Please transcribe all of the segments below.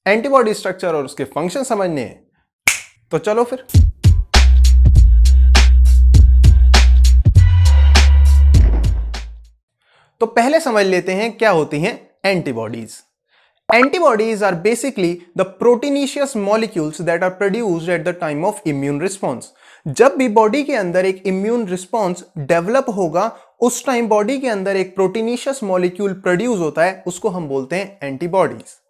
Antibody structure और उसके function समझने हैं तो चलो फिर। तो पहले समझ लेते हैं क्या होती हैं antibodies. Antibodies are basically the proteinaceous molecules that are produced at the time of immune response. जब भी बॉडी के अंदर एक इम्यून रिस्पॉन्स डेवलप होगा उस टाइम बॉडी के अंदर एक प्रोटीनिशियस मॉलिक्यूल प्रोड्यूस होता है, उसको हम बोलते हैं antibodies.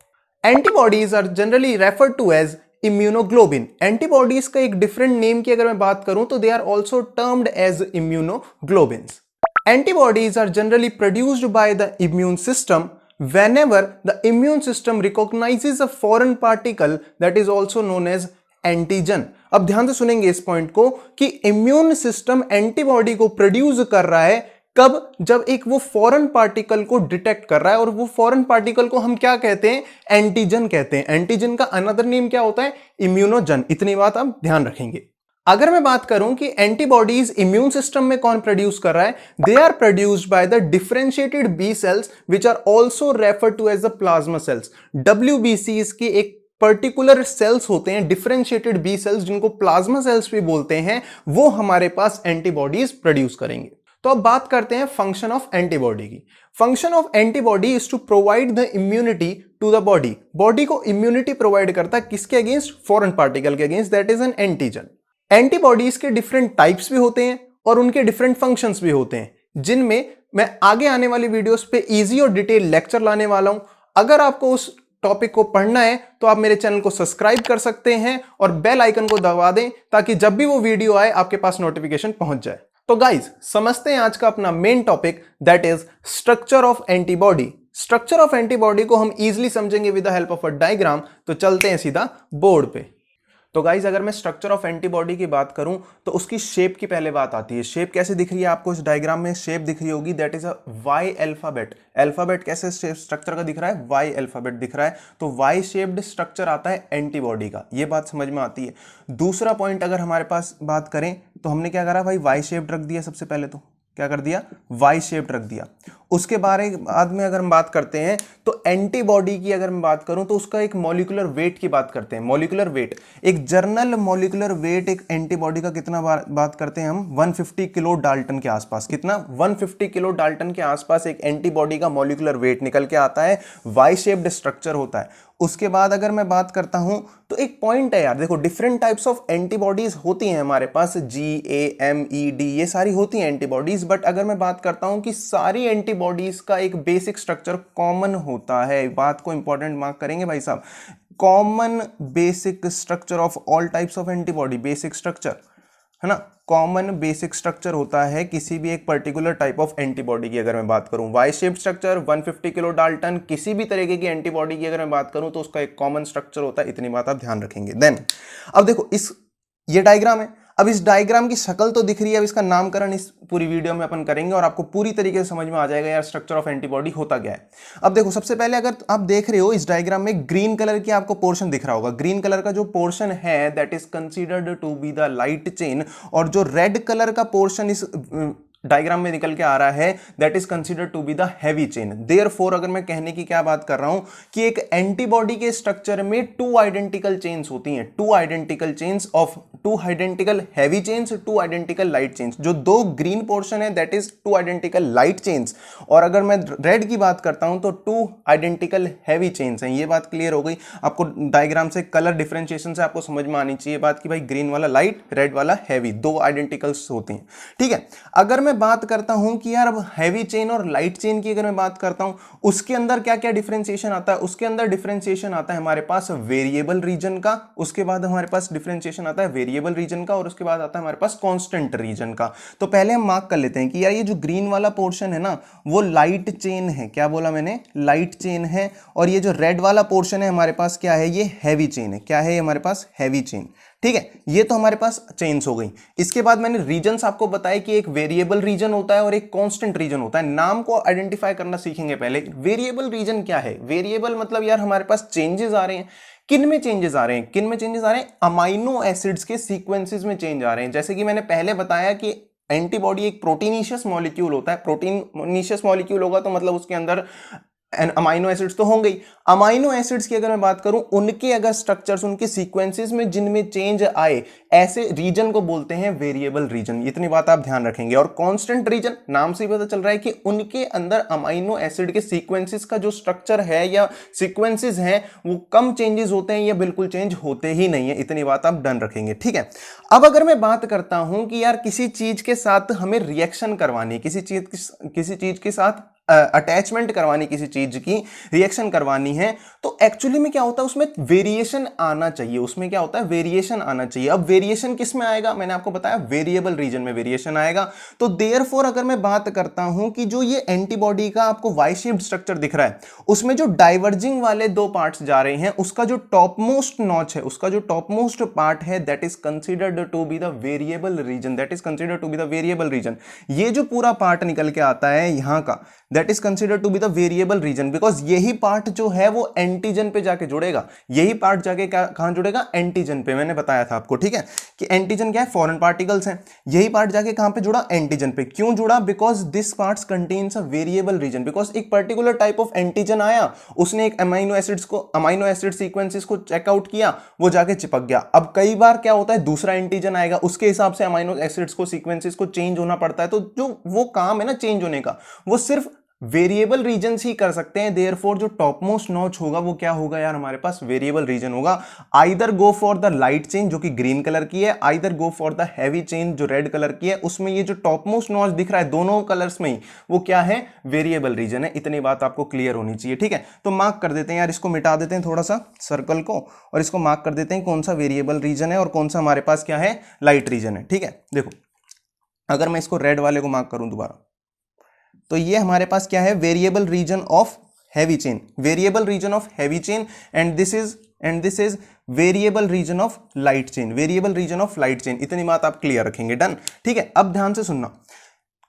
Antibodies are generally referred to as immunoglobin. Antibodies का एक डिफरेंट नेम की अगर मैं बात करूं तो they are also termed as immunoglobins. Antibodies are generally produced by the immune system whenever the immune system recognizes a foreign particle that is also known as antigen। अब ध्यान से सुनेंगे इस पॉइंट को कि इम्यून सिस्टम एंटीबॉडी को produce कर रहा है कब, जब एक वो फॉरेन पार्टिकल को डिटेक्ट कर रहा है, और वो फॉरेन पार्टिकल को हम क्या कहते हैं, एंटीजन कहते हैं। एंटीजन का अनदर नेम क्या होता है, इम्यूनोजन। इतनी बात आप ध्यान रखेंगे। अगर मैं बात करूं कि एंटीबॉडीज इम्यून सिस्टम में कौन प्रोड्यूस कर रहा है, they are produced by the differentiated B cells which are also referred to as the plasma cells. WBCs की एक पर्टिकुलर सेल्स होते हैं, डिफरेंशिएटेड बी सेल्स, जिनको प्लाज्मा सेल्स भी बोलते हैं, वो हमारे पास एंटीबॉडीज प्रोड्यूस करेंगे। तो अब बात करते हैं फंक्शन ऑफ एंटीबॉडी की। Function of antibody is to provide the immunity to the body. Body को इम्यूनिटी प्रोवाइड करता है किसके अगेंस्ट, फॉरेन पार्टिकल के against, that is an antigen. Antibodies के डिफरेंट टाइप्स भी होते हैं और उनके डिफरेंट फंक्शंस भी होते हैं, जिनमें मैं आगे आने वाली वीडियोस पे इजी और डिटेल लेक्चर लाने वाला हूं। अगर आपको उस टॉपिक को पढ़ना है तो आप मेरे चैनल को सब्सक्राइब कर सकते हैं और बेल आइकन को दबा दें ताकि जब भी वो वीडियो आए आपके पास नोटिफिकेशन पहुंच जाए। तो गाइज समझते हैं आज का अपना main topic, that is structure of antibody. Structure of antibody को हम इजीली समझेंगे with the help of a diagram. तो चलते हैं सीधा बोर्ड पे। तो गाइज अगर मैं स्ट्रक्चर ऑफ एंटीबॉडी की बात करूं तो उसकी शेप की पहले बात आती है। शेप कैसे दिख रही है आपको, इस डायग्राम में शेप दिख रही होगी, that is a Y alphabet. Alphabet कैसे स्ट्रक्चर का दिख रहा है, वाई अल्फाबेट दिख रहा है, तो वाई शेप्ड स्ट्रक्चर आता है एंटीबॉडी का। ये बात समझ में आती है। दूसरा पॉइंट अगर हमारे पास बात करें तो हमने क्या करा भाई, वाई शेप्ड रख दिया। सबसे पहले तो क्या कर दिया, वाई शेप्ड रख दिया। उसके बाद में अगर हम बात करते हैं तो एंटीबॉडी की अगर मैं बात करूं तो उसका एक मॉलिक्यूलर वेट की बात करते हैं। मॉलिक्यूलर वेट, एक जर्नल मॉलिक्यूलर वेट एक एंटीबॉडी का कितना बात करते हैं हम, 150 किलो डाल्टन के आसपास। कितना, 150 किलो डाल्टन के आसपास एक एंटीबॉडी का मॉलिक्यूलर वेट निकल के आता है, वाई शेप्ड स्ट्रक्चर होता है। उसके बाद अगर मैं बात करता हूं तो एक पॉइंट है यार, देखो डिफरेंट टाइप्स ऑफ एंटीबॉडीज होती हैं हमारे पास, GAMED ये सारी होती हैं एंटीबॉडीज। बट अगर मैं बात करता हूं कि सारी एंटीबॉडीज का एक बेसिक स्ट्रक्चर कॉमन होता है, बात को इंपॉर्टेंट मार्क करेंगे भाई साहब, common basic structure of all types of antibody, basic structure है ना, कॉमन बेसिक स्ट्रक्चर होता है किसी भी एक पर्टिकुलर टाइप ऑफ एंटीबॉडी की। अगर मैं बात करूं Y shape structure, 150 kilo dalton, किसी भी तरीके की एंटीबॉडी की अगर मैं बात करूं तो उसका एक कॉमन स्ट्रक्चर होता है। इतनी बात आप ध्यान रखेंगे। देन अब देखो ये डायग्राम है। अब इस डायग्राम की शक्ल तो दिख रही है, अब इसका नामकरण इस पूरी वीडियो में अपन करेंगे और आपको पूरी तरीके से समझ में आ जाएगा यार स्ट्रक्चर ऑफ एंटीबॉडी होता क्या है। अब देखो सबसे पहले अगर आप देख रहे हो इस डायग्राम में ग्रीन कलर की आपको पोर्शन दिख रहा होगा। ग्रीन कलर का जो पोर्शन है that is considered to be the light chain, और जो रेड कलर का पोर्शन इस डायग्राम में निकल के आ रहा है that is considered to be the heavy chain. Therefore अगर मैं कहने की क्या बात कर रहा हूं कि एक एंटीबॉडी के स्ट्रक्चर में 2 आइडेंटिकल चेन्स होती हैं, 2 identical chains of 2 identical heavy chains, 2 identical light chains. जो 2 ग्रीन पोर्शन है that is 2 identical light chains, और अगर मैं रेड की बात करता हूं तो 2 आइडेंटिकल हैवी चेन्स हैं। ये बात क्लियर हो गई आपको, डायग्राम से कलर डिफरेंशिएशन से आपको समझ में आनी चाहिए बात कि भाई ग्रीन वाला लाइट, रेड वाला हैवी, 2 आइडेंटिकल्स होती हैं। ठीक है, अगर मैं बात करता हूं कि यार अब हैवी चेन और लाइट चेन की अगर मैं बात करता हूं उसके अंदर क्या क्या डिफरेंशिएशन आता है, उसके अंदर डिफरेंशिएशन आता है हमारे पास वेरिएबल रीजन का, उसके बाद हमारे पास डिफरेंशिएशन आता है वेरिएबल रीजन का, और उसके बाद आता है हमारे पास कांस्टेंट रीजन का। तो पहले हम मार्क कर लेते हैं कि यार ये जो ग्रीन वाला पोर्शन है ना वो लाइट चेन है। क्या बोला मैंने, लाइट चेन है। और ये जो रेड वाला पोर्शन है हमारे पास क्या है, ये हैवी चेन है। क्या है ये हमारे पास, हैवी चेन। ठीक है, ये तो हमारे पास चेन्स हो गई। इसके बाद मैंने रीजन्स आपको बताया कि एक वेरिएबल रीजन होता है और एक कांस्टेंट रीजन होता है। नाम को आइडेंटिफाई करना सीखेंगे पहले। वेरिएबल रीजन क्या है, वेरिएबल मतलब यार हमारे पास चेंजेस आ रहे हैं। किन में चेंजेस आ रहे हैं, किन में चेंजेस आ रहे हैं, अमाइनो एसिड्स के सीक्वेंसेस में चेंज आ रहे हैं। जैसे कि मैंने पहले बताया कि एंटीबॉडी एक प्रोटीनिशियस मॉलिक्यूल होता है। प्रोटीनिशियस मॉलिक्यूल होगा तो मतलब उसके अंदर अमाइनो एसिड्स तो होंगे ही। अमाइनो एसिड्स की अगर मैं बात करूं, उनके अगर स्ट्रक्चर्स, उनके सीक्वेंसेस में जिनमें चेंज आए, ऐसे रीजन को बोलते हैं वेरिएबल रीजन। इतनी बात आप ध्यान रखेंगे। और कांस्टेंट रीजन, नाम से ही पता चल रहा है कि उनके अंदर अमाइनो एसिड के सीक्वेंसेस का जो स्ट्रक्चर है या सीक्वेंसेस हैं वो कम चेंजेस होते हैं या बिल्कुल चेंज होते ही नहीं है। इतनी बात आप डन रखेंगे, ठीक है। अब अगर मैं बात करता हूं कि यार किसी चीज के साथ हमें रिएक्शन करवानी, किसी चीज के साथ अटैचमेंट करवानी, किसी चीज की रिएक्शन करवानी है, तो एक्चुअली में क्या होता है, उसमें वेरिएशन आना चाहिए। उसमें क्या होता है, वेरिएशन आना चाहिए। अब वेरिएशन किस में आएगा, मैंने आपको बताया वेरिएबल रीजन में वेरिएशन आएगा। तो देयरफॉर अगर मैं बात करता हूं कि जो ये एंटीबॉडी का आपको वाई शेप्ड स्ट्रक्चर दिख रहा है, उसमें जो डाइवर्जिंग वाले दो पार्ट्स जा रहे हैं, उसका जो टॉप मोस्ट नॉच है, उसका जो टॉप मोस्ट पार्ट है, that is considered to be the variable region. That is considered to be the variable region. ये जो पूरा पार्ट निकल के आता है यहां का, that is considered to be the variable region, because यही पार्ट जो है वो एंटीजन पे जाके जुड़ेगा। यही पार्ट जाके कहां जुड़ेगा, एंटीजन पे। मैंने बताया था आपको, ठीक है, कि एंटीजन क्या है, फॉरेन पार्टिकल्स हैं। यही पार्ट जाके कहां पे जुड़ा, एंटीजन पे। क्यों जुड़ा, because this parts contains a variable region. Because एक पर्टिकुलर टाइप ऑफ एंटीजन आया, उसने एक अमाइनो एसिड सीक्वेंसेस को चेकआउट किया, वो जाके चिपक गया। अब कई बार क्या होता है, दूसरा एंटीजन आएगा, उसके हिसाब से अमाइनो एसिड्स को सीक्वेंसेस को चेंज होना पड़ता है। तो जो वो काम है ना चेंज होने का, वो सिर्फ वेरिएबल रीजन्स ही कर सकते हैं। देयरफॉर जो टॉप मोस्ट नॉच होगा वो क्या होगा यार, हमारे पास वेरिएबल रीजन होगा। Either go for the light chain जो कि ग्रीन कलर की है, either go for the heavy chain जो रेड कलर की है। उसमें ये जो टॉप मोस्ट नॉच दिख रहा है दोनों कलर्स में ही, वो क्या है, वेरिएबल रीजन है। इतनी बात आपको क्लियर होनी चाहिए, ठीक है। तो मार्क कर देते हैं यार, इसको मिटा देते हैं थोड़ा सा सर्कल को, और इसको मार्क कर देते हैं कौन सा वेरिएबल रीजन है और कौन सा हमारे पास क्या है, लाइट रीजन है, ठीक है। देखो अगर मैं इसको रेड वाले को मार्क करूं दोबारा, तो ये हमारे पास क्या है, variable region of heavy chain, variable region of heavy chain, and this is variable region of light chain, variable region of light chain. इतनी बात आप क्लियर रखेंगे, डन, ठीक है। अब ध्यान से सुनना,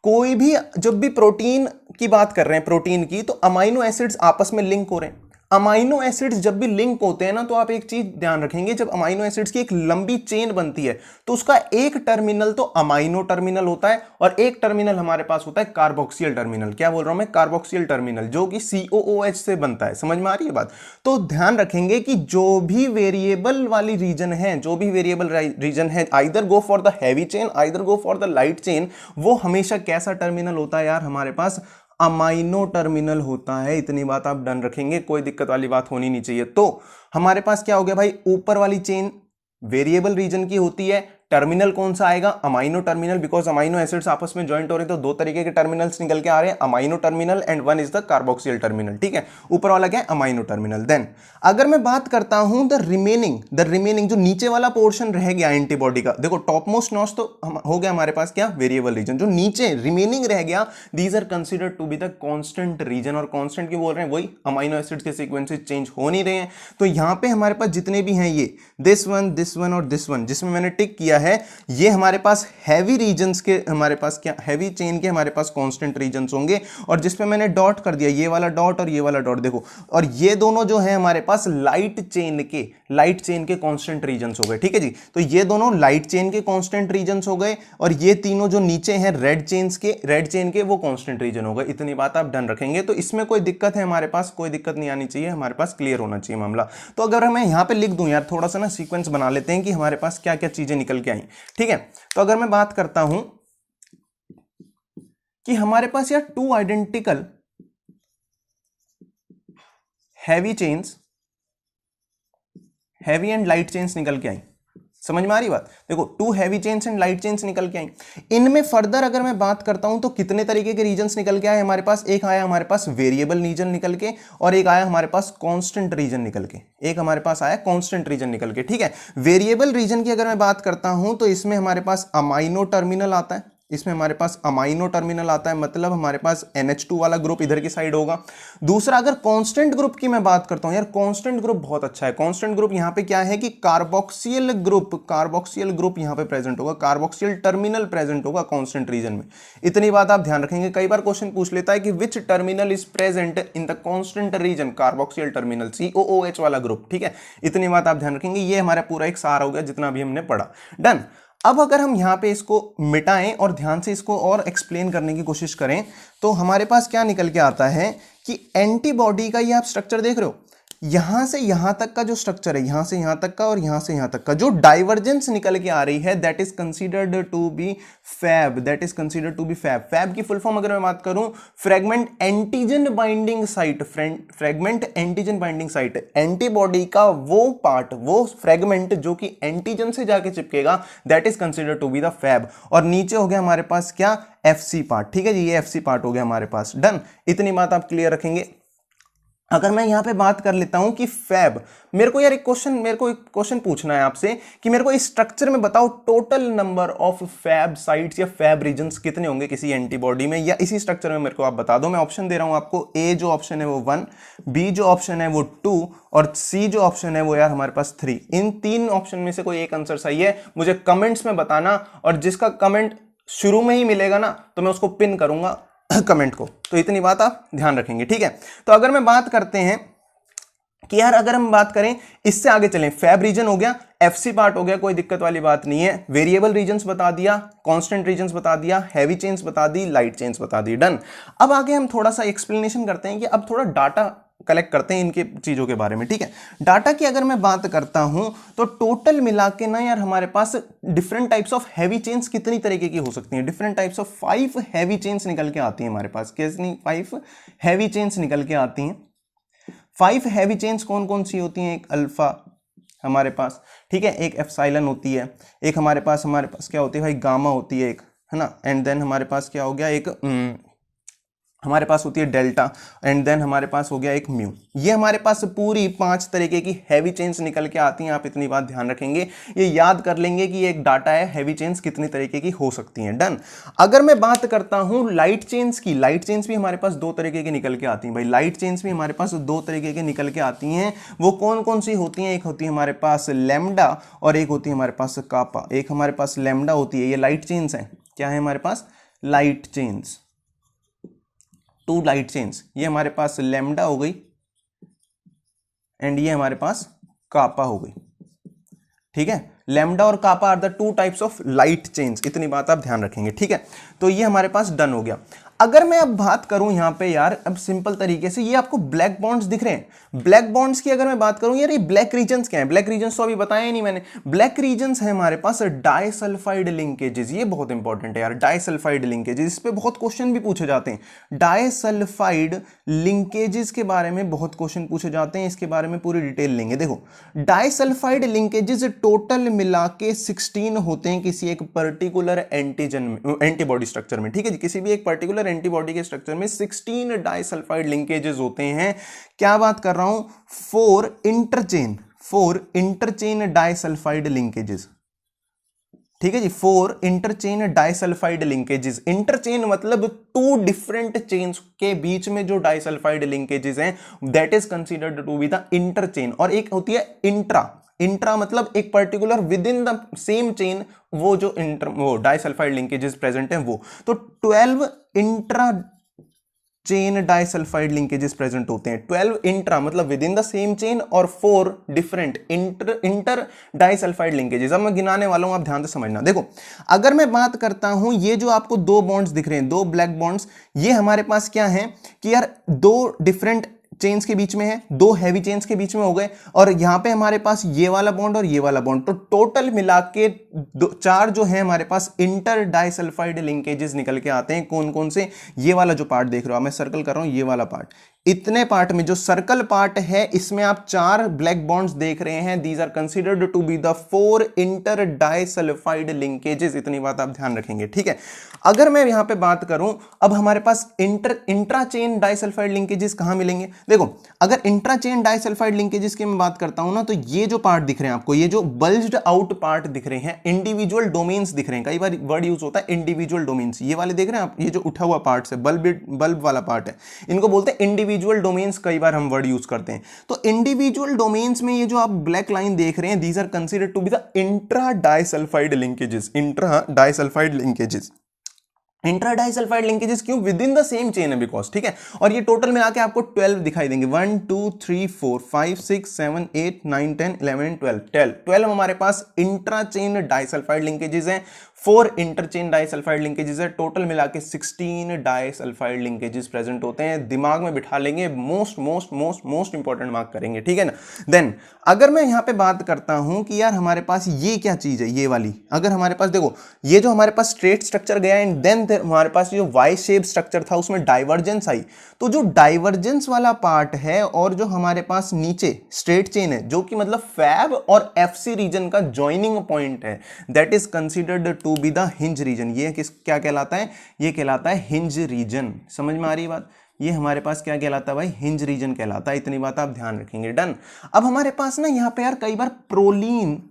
कोई भी जब भी प्रोटीन की बात कर रहे हैं, प्रोटीन की, तो अमाइनो एसिड्स आपस में लिंक हो रहे हैं। अमाइनो एसिड्स जब भी लिंक होते हैं ना, तो आप एक चीज ध्यान रखेंगे, जब अमाइनो एसिड्स की एक लंबी चेन बनती है तो उसका एक टर्मिनल तो अमाइनो टर्मिनल होता है और एक टर्मिनल हमारे पास होता है कार्बोक्सियल टर्मिनल। क्या बोल रहा हूं मैं, कार्बोक्सियल टर्मिनल, जो कि COOH से बनता है। समझ में आ रही है बात। तो ध्यान रखेंगे कि जो भी वेरिएबल वाली रीजन है, जो भी वेरिएबल रीजन है, either go for the heavy chain, either go for the light chain, वो हमेशा कैसा टर्मिनल होता है यार, हमारे पास अमाइनो टर्मिनल होता है। इतनी बात आप डन रखेंगे, कोई दिक्कत वाली बात होनी नहीं चाहिए। तो हमारे पास क्या हो गया भाई, ऊपर वाली चेन वेरिएबल रीजन की होती है, टर्मिनल कौन सा आएगा, amino terminal, because amino acids आपस में ज्वाइंट हो रहे हैं तो दो तरीके के टर्मिनल्स निकल के आ रहे हैं, amino terminal end one is the carboxyl terminal, ठीक है। ऊपर वाला क्या है, अमाइनो टर्मिनल। देन अगर मैं बात करता हूं द रिमेनिंग जो नीचे वाला पोर्शन रह गया एंटीबॉडी का, देखो टॉप मोस्ट नॉच तो हो गया हमारे पास क्या, वेरिएबल रीजन। जो नीचे रिमेनिंग रह गया, these are considered to be the constant region. और कांस्टेंट की बोल रहे हैं, वही अमाइनो एसिड्स के सीक्वेंसेस चेंज हो नहीं रहे हैं। तो यहां पे हमारे पास जितने भी हैं, ये दिस वन और दिस वन, जिसमें मैंने टिक किया है, ये हमारे पास हैवी रीजन्स के, हमारे पास क्या, हैवी चेन के हमारे पास कांस्टेंट रीजन्स होंगे। और जिसपे मैंने डॉट कर दिया, ये वाला डॉट और ये वाला डॉट, देखो, और ये दोनों जो है हमारे पास लाइट चेन के कांस्टेंट रीजन्स हो गए, ठीक है जी। तो ये दोनों लाइट चेन के कांस्टेंट रीजन्स हो गए, और ये तीनों जो नीचे हैं रेड चेन के वो कांस्टेंट रीजन हो गए। इतनी बात आप डन रखेंगे। तो इसमें कोई दिक्कत है, हमारे पास कोई दिक्कत नहीं आनी चाहिए, हमारे पास क्लियर होना चाहिए मामला। तो अगर मैं यहां पे लिख दूं यार, थोड़ा सा ना सीक्वेंस बना लेते हैं कि हमारे पास क्या क्या चीजें निकल के आई, ठीक है। तो अगर मैं बात करता हूं कि हमारे पास यार two identical heavy and light chains निकल के आई, समझ में आ रही बात। देखो two heavy chains and light chains निकल के आई। इनमें फर्दर अगर मैं बात करता हूं तो कितने तरीके के रीजन्स निकल के आए हमारे पास, एक आया हमारे पास वेरिएबल रीजन निकल के, और एक आया हमारे पास कांस्टेंट रीजन निकल के, एक हमारे पास आया कांस्टेंट रीजन निकल के, ठीक है। वेरिएबल रीजन की अगर मैं बात करता हूं तो इसमें हमारे पास अमाइनो टर्मिनल आता है, इसमें हमारे पास अमाइनो टर्मिनल आता है, मतलब हमारे पास NH2 वाला ग्रुप इधर की साइड होगा। दूसरा अगर कांस्टेंट ग्रुप की मैं बात करता हूं यार, कांस्टेंट ग्रुप बहुत अच्छा है। कांस्टेंट ग्रुप यहां पे क्या है कि कार्बोक्सियल ग्रुप यहां पे प्रेजेंट होगा, कार्बोक्सियल टर्मिनल प्रेजेंट होगा कांस्टेंट रीजन में। इतनी बात आप ध्यान रखेंगे। कई बार क्वेश्चन पूछ लेता है कि which terminal is present in the constant region, carboxyl terminal, COOH वाला ग्रुप, ठीक है। इतनी बात आप ध्यान रखेंगे। ये हमारा पूरा एक सार हो गया जितना भी हमने पढ़ा, डन। अब अगर हम यहां पे इसको मिटाएं और ध्यान से इसको और एक्सप्लेन करने की कोशिश करें, तो हमारे पास क्या निकल के आता है कि एंटीबॉडी का ये आप स्ट्रक्चर देख रहे हो, यहां से यहां तक का जो स्ट्रक्चर है, यहां से यहां तक का और यहां से यहां तक का जो डाइवर्जेंस निकल के आ रही है, that is considered to be Fab, that is considered to be Fab. Fab की फुल फॉर्म अगर मैं बात करूं, fragment antigen binding site, fragment antigen binding site, antibody का वो पार्ट, वो फ्रेगमेंट जो कि एंटीजन से जाके चिपकेगा, that is considered to be the Fab. और नीचे हो गया हमारे पास क्या, एफसी पार्ट, ठीक है जी, ये एफसी पार्ट हो गया हमारे पास, डन। इतनी बात आप क्लियर रखेंगे। अगर मैं यहां पे बात कर लेता हूं कि फैब, मेरे को एक क्वेश्चन पूछना है आपसे कि मेरे को इस स्ट्रक्चर में बताओ total number of Feb sites या फैब रीजन्स कितने होंगे किसी एंटीबॉडी में, या इसी स्ट्रक्चर में मेरे को आप बता दो। मैं ऑप्शन दे रहा हूं आपको, ए जो ऑप्शन है वो 1, बी जो ऑप्शन है वो 2 और सी जो ऑप्शन है वो यार हमारे पास 3। इन तीन ऑप्शन में से कोई एक आंसर सही है, मुझे कमेंट्स में बताना, और जिसका कमेंट शुरू में ही मिलेगा ना तो मैं उसको पिन करूंगा कमेंट को। तो इतनी बात आप ध्यान रखेंगे, ठीक है। तो अगर मैं बात करते हैं कि यार अगर हम बात करें, इससे आगे चलें, फैब रीजन हो गया, एफसी पार्ट हो गया, कोई दिक्कत वाली बात नहीं है, वेरिएबल रीजन्स बता दिया, कांस्टेंट रीजन्स बता दिया, हैवी चेन्स बता दी, लाइट चेन्स बता दी, डन। अब आगे हम थोड़ा सा एक्सप्लेनेशन करते हैं कि अब थोड़ा डाटा कलेक्ट करते हैं इनके चीजों के बारे में, ठीक है। डाटा की अगर मैं बात करता हूं तो टोटल मिला के ना यार हमारे पास different types of heavy chains कितनी तरीके की हो सकती हैं, different types of 5 heavy chains निकल के आती हैं हमारे पास। कितनी? 5 हैवी चेन्स निकल के आती हैं। 5 हैवी चेन्स कौन कौन सी होती हैं? एक अल्फा हमारे पास, ठीक है, एक एप्सिलॉन होती है, एक हमारे पास क्या होती है भाई, गामा होती है एक, है ना, एंड देन हमारे पास क्या हो गया, एक हमारे पास होती है डेल्टा, एंड देन हमारे पास हो गया एक म्यू। ये हमारे पास पूरी 5 तरीके की हैवी चेन्स निकल के आती हैं। आप इतनी बात ध्यान रखेंगे, ये याद कर लेंगे कि ये एक डाटा है, हैवी चेन्स कितनी तरीके की हो सकती हैं, डन। अगर मैं बात करता हूं लाइट चेन्स की, लाइट चेन्स भी हमारे पास 2 तरीके की निकल के आती हैं भाई, लाइट चेन्स भी हमारे पास 2 तरीके की निकल के आती हैं। वो कौन कौन सी होती हैं? एक होती है हमारे पास लैम्डा और एक होती है हमारे पास कापा। एक हमारे पास लैम्डा होती है, ये लाइट चेन्स है, क्या है हमारे पास, लाइट चेन्स, 2 लाइट चेन्स, ये हमारे पास लैम्डा हो गई एंड ये हमारे पास कापा हो गई, ठीक है। लैम्डा और kappa are the 2 types of light chains, इतनी बात आप ध्यान रखेंगे, ठीक है। तो ये हमारे पास डन हो गया। अगर मैं अब बात करूं यहां पे यार, अब सिंपल तरीके से, ये आपको ब्लैक बॉन्ड्स दिख रहे हैं, ब्लैक बॉन्ड्स की अगर मैं बात करूं यार, ये ब्लैक रीजन्स क्या है? ब्लैक रीजन्स तो अभी बताया ही नहीं मैंने। ब्लैक रीजन्स है हमारे पास डाइसल्फाइड लिंकेजेस, ये बहुत इंपॉर्टेंट है यार, डाइसल्फाइड लिंकेजेस, इस पे बहुत क्वेश्चन भी पूछे जाते हैं। डाइसल्फाइड लिंकेजेस के बारे में बहुत क्वेश्चन पूछे जाते हैं, इसके बारे में पूरी डिटेल लेंगे। देखो, डाइसल्फाइड लिंकेजेस टोटल मिला के 16 होते हैं किसी एक पर्टिकुलर एंटीजन में, एंटीबॉडी स्ट्रक्चर में, ठीक है जी, किसी भी एक पर्टिकुलर एंटीबॉडी के स्ट्रक्चर में 16 डाइसल्फाइड लिंकेजेस होते हैं। क्या बात कर रहा हूं? 4 इंटरचेन डाइसल्फाइड लिंकेजेस, ठीक है जी, 4 इंटरचेन डाइसल्फाइड लिंकेजेस। इंटरचेन मतलब 2 डिफरेंट चेन्स के बीच में जो डाइसल्फाइड लिंकेजेस हैं, that is considered to be the interchain. और एक होती है इंट्रा मतलब एक particular within the same chain वो जो वो डाइसल्फाइड लिंकेजेस प्रेजेंट हैं वो। तो 12 intra chain disulphide linkages present होते हैं। 12 इंट्रा मतलब with in the same chain और 4 डिफरेंट इंटर डाइसल्फाइड लिंकेजेस। अब मैं गिनाने वाला हूं, आप ध्यान से समझना। देखो, अगर मैं बात करता हूं, ये जो आपको 2 बॉन्ड्स दिख रहे हैं, 2 ब्लैक बॉन्ड्स, ये हमारे पास क्या है कि यार 2 डिफरेंट चेन्स के बीच में है, 2 हैवी चेन्स के बीच में हो गए, और यहां पे हमारे पास ये वाला बॉन्ड और ये वाला बॉन्ड, तो टोटल मिला के 4 जो है हमारे पास इंटर डाइसल्फाइड लिंकेजेस निकल के आते हैं। कौन कौन से? ये वाला जो पार्ट देख रहे हो, मैं सर्कल कर रहा हूं, ये वाला पार्ट, इतने पार्ट में जो सर्कल पार्ट है, इसमें आप 4 ब्लैक बॉन्ड्स देख रहे हैं। These are considered to be the 4 inter disulphide linkages, इतनी बात आप ध्यान रखेंगे, ठीक है। अगर मैं यहां पे बात करूं, अब हमारे पास इंट्रा चेन डाइसल्फाइड लिंकेजेस कहां मिलेंगे? देखो, अगर इंट्रा चेन डाइसल्फाइड लिंकेजेस की मैं बात करता हूं ना, तो ये जो पार्ट दिख रहे हैं आपको, ये जो बल्ज्ड आउट पार्ट दिख रहे हैं, इंडिविजुअल डोमेन्स दिख रहे हैं। कई बार वर्ड यूज होता है इंडिविजुअल डोमेन्स, ये वाले देख रहे हैं आप, ये जो उठा हुआ पार्ट है, बल्ब वाला पार्ट है, इनको बोलते हैं इंडिविजुअल डोमेन्स। कई बार हम वर्ड यूज करते हैं। तो इंडिविजुअल डोमेन्स में ये जो आप ब्लैक लाइन देख रहे हैं, these are considered to be the intra disulphide linkages, intra disulphide linkages. Intra disulphide linkages क्यों? Within the same chain है बिकॉज, ठीक है। और ये टोटल मिला के आपको 12 दिखाई देंगे, 1 2 3 4 5 6 7 8 9 10 11 12 12 हमारे पास इंट्रा चेन डाइसल्फाइड लिंकेजेस हैं, 4 इंटरचेन डाइसल्फाइड लिंकेजेस है, टोटल मिला के 16 डाइसल्फाइड लिंकेजेस प्रेजेंट होते हैं। दिमाग में बिठा लेंगे, most most most most important mark करेंगे, ठीक है ना। देन अगर मैं यहां पे बात करता हूं कि यार हमारे पास ये क्या चीज है, ये वाली, अगर हमारे पास देखो ये जो हमारे पास स्ट्रेट स्ट्रक्चर गया एंड देन हमारे पास जो वाई शेप स्ट्रक्चर था उसमें डाइवर्जेंस आई, तो जो डाइवर्जेंस वाला पार्ट है और जो हमारे पास नीचे स्ट्रेट चेन है जो कि मतलब फैब और एफसी रीजन का ज्वाइनिंग पॉइंट है, that is considered to be the hinge region. ये किस क्या कहलाता है? ये कहलाता है हिंज रीजन। समझ में आ रही है बात? ये हमारे पास क्या कहलाता है भाई? हिंज रीजन कहलाता है। इतनी बात आप ध्यान रखेंगे। डन। अब हमारे पास ना यहाँ पे यार कई बार प्रोलीन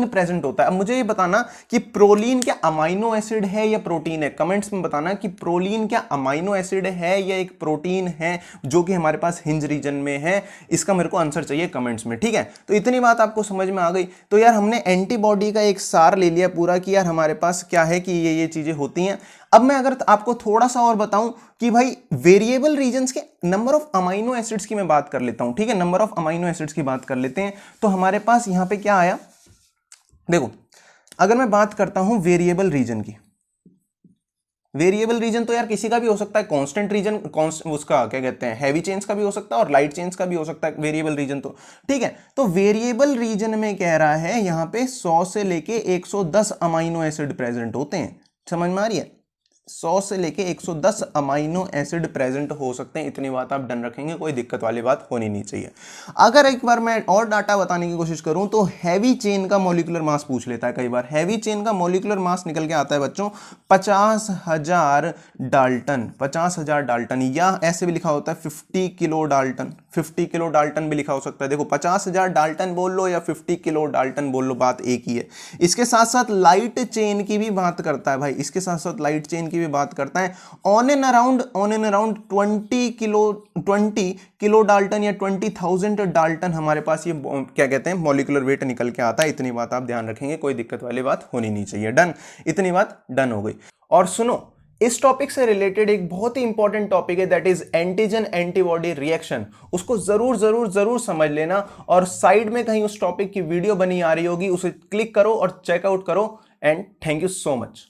प्रेजेंट होता है। अब मुझे ये बताना कि प्रोलीन क्या अमाइनो एसिड है या प्रोटीन है? कमेंट्स में बताना कि प्रोलीन क्या अमाइनो एसिड है या एक प्रोटीन है जो कि हमारे पास हिंज रीजन में है। इसका मेरे को आंसर चाहिए कमेंट्स में, ठीक है। तो इतनी बात आपको समझ में आ गई। तो यार हमने एंटीबॉडी का एक सार ले लिया पूरा कि यार हमारे पास क्या है कि ये चीजें होती हैं। अब मैं अगर आपको थोड़ा सा और बताऊं कि भाई वेरिएबल रीजन्स के नंबर ऑफ अमाइनो एसिड्स की मैं बात कर लेता हूं, ठीक है। नंबर ऑफ अमाइनो एसिड्स की बात कर लेते हैं। तो हमारे पास यहां पे क्या आया, देखो अगर मैं बात करता हूं वेरिएबल रीजन की, वेरिएबल रीजन तो यार किसी का भी हो सकता है, कांस्टेंट रीजन उसका क्या कहते हैं हैवी चेन्स का भी हो सकता है और लाइट चेन्स का भी हो सकता है वेरिएबल रीजन, तो ठीक है। तो वेरिएबल रीजन में कह रहा है यहां पे 100 से लेके 110 अमाइनो एसिड प्रेजेंट होते हैं। समझ में आ रही है? 100 से लेके 110 अमाइनो एसिड प्रेजेंट हो सकते हैं। इतनी बात आप डन रखेंगे, कोई दिक्कत वाली बात होनी नहीं चाहिए। अगर एक बार मैं और डाटा बताने की कोशिश करूं तो हैवी चेन का मॉलिक्यूलर मास पूछ लेता है कई बार। हैवी चेन का मॉलिक्यूलर मास निकल के आता है बच्चों 50,000 डाल्टन, 50,000 डाल्टन, या ऐसे भी लिखा होता है 50 किलो डाल्टन, 50 किलो डाल्टन भी लिखा हो सकता है। देखो 50,000 डाल्टन बोल लो या 50 किलो डाल्टन बोल लो, बात एक ही है। इसके साथ साथ लाइट चेन की भी बात करता है भाई, इसके साथ साथ लाइट चेन की भी बात करता है। On and around 20 kilo Dalton या 20,000 डाल्टन हमारे पास ये क्या कहते हैं मॉलिक्यूलर वेट निकल के आता है। इतनी बात आप ध्यान रखेंगे, कोई दिक्कत वाली बात होनी नहीं चाहिए। डन। इतनी बात डन हो गई। और सुनो, इस टॉपिक से रिलेटेड एक बहुत ही इंपॉर्टेंट टॉपिक है, that is antigen antibody reaction. उसको जरूर जरूर जरूर समझ लेना और साइड में कहीं उस टॉपिक की वीडियो बनी आ रही होगी, उसे क्लिक करो और चेकआउट करो। And thank you so much.